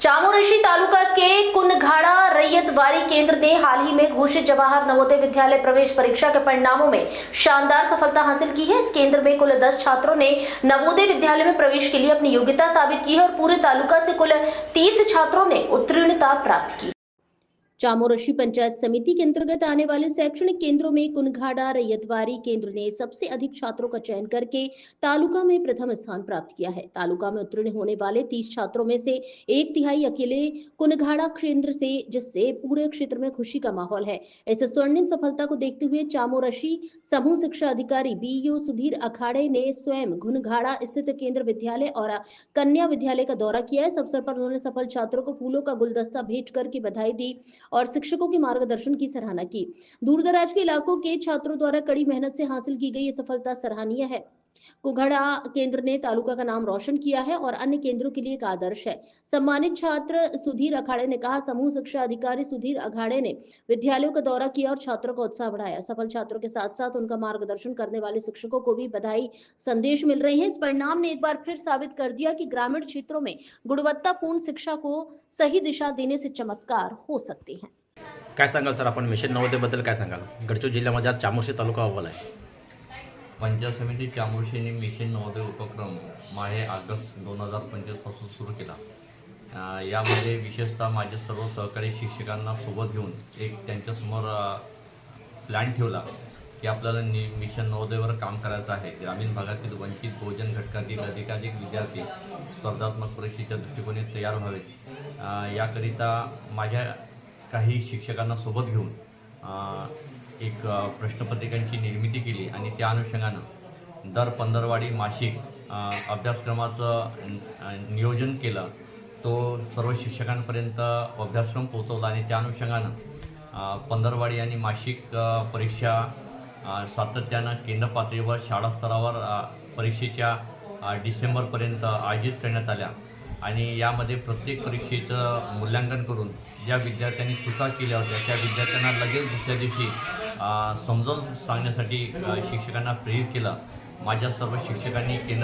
चामोरशी तालुका के कुनघाड़ा रैयतवारी केंद्र ने हाल ही में घोषित जवाहर नवोदय विद्यालय प्रवेश परीक्षा के परिणामों में शानदार सफलता हासिल की है। इस केंद्र में कुल 10 छात्रों ने नवोदय विद्यालय में प्रवेश के लिए अपनी योग्यता साबित की है और पूरे तालुका से कुल 30 छात्रों ने उत्तीर्णता प्राप्त की। चामोरशी पंचायत समिति के अंतर्गत आने वाले शैक्षणिक केंद्रों में कुनघाड़ा रैयतवारी केंद्र ने सबसे अधिक छात्रों का चयन करके तालुका में प्रथम स्थान प्राप्त किया है। तालुका में उत्तीर्ण होने वाले 30 छात्रों में से 1/3 अकेले कुनघाड़ा केंद्र से, जिससे पूरे क्षेत्र में खुशी का माहौल है। इस स्वर्णिम सफलता को देखते हुए चामोरशी समूह शिक्षा अधिकारी बीईओ सुधीर अखाड़े ने स्वयं कुनघाड़ा स्थित केंद्र विद्यालय और कन्या विद्यालय का दौरा किया। इस अवसर पर उन्होंने सफल छात्रों को फूलों का गुलदस्ता भेंट करके बधाई दी और शिक्षकों के मार्गदर्शन की सराहना की। दूरदराज के इलाकों के छात्रों द्वारा कड़ी मेहनत से हासिल की गई ये सफलता सराहनीय है। कुघड़ा केंद्र ने तालुका का नाम रोशन किया है और अन्य केंद्रों के लिए एक आदर्श है। सम्मानित छात्र सुधीर अखाड़े ने कहा, समूह शिक्षा अधिकारी सुधीर अखाड़े ने विद्यालयों का दौरा किया और छात्रों का उत्साह बढ़ाया। सफल छात्रों के साथ साथ उनका मार्गदर्शन करने वाले शिक्षकों को भी बधाई संदेश मिल रहे हैं। इस परिणाम ने एक बार फिर साबित कर दिया कि ग्रामीण क्षेत्रों में गुणवत्तापूर्ण शिक्षा को सही दिशा देने से चमत्कार हो सकते हैं। काय सांगाल सर, आपण मिशन नवोदयबद्दल काय सांगाल? गडचिरोली जिल्ह्यामध्ये आज चामोर्शी तालुका अव्वल आहे. पंचायत समिती चामोर्शीने मिशन नवोदय उपक्रम माहे ऑगस्ट 2025 पासून सुरू केला. यामध्ये विशेषतः माझ्या सर्व सहकारी शिक्षकांना सोबत घेऊन एक त्यांच्यासमोर प्लॅन ठेवला की आपल्याला मिशन नवोदयवर काम करायचं आहे. ग्रामीण भागातील वंचित बहुजन घटकातील अधिकाधिक विद्यार्थी स्पर्धात्मक परीक्षेच्या दृष्टिकोनाने तयार व्हावेत. याकरिता माझ्या काही शिक्षकांना सोबत घेऊन एक प्रश्नपत्रिकांची निर्मिती केली आणि त्या अनुषंगानं दर पंधरवाडी मासिक अभ्यासक्रमाचं नियोजन केलं. तो सर्व शिक्षकांपर्यंत अभ्यासक्रम पोहोचवला आणि त्या अनुषंगानं पंधरवाडी आणि मासिक परीक्षा सातत्यानं केंद्र पातळीवर शाळा स्तरावर परीक्षेच्या डिसेंबरपर्यंत आयोजित करण्यात आल्या आणि यामध्ये प्रत्येक परीक्षेचं मूल्यांकन करून ज्या विद्यार्थ्यांनी चुका केल्या होत्या त्या विद्यार्थ्यांना लगेच दुसऱ्या दिवशी समजावून सांगण्यासाठी शिक्षकांना प्रेरित केलं. माझ्या सर्व शिक्षकांनी केंद्र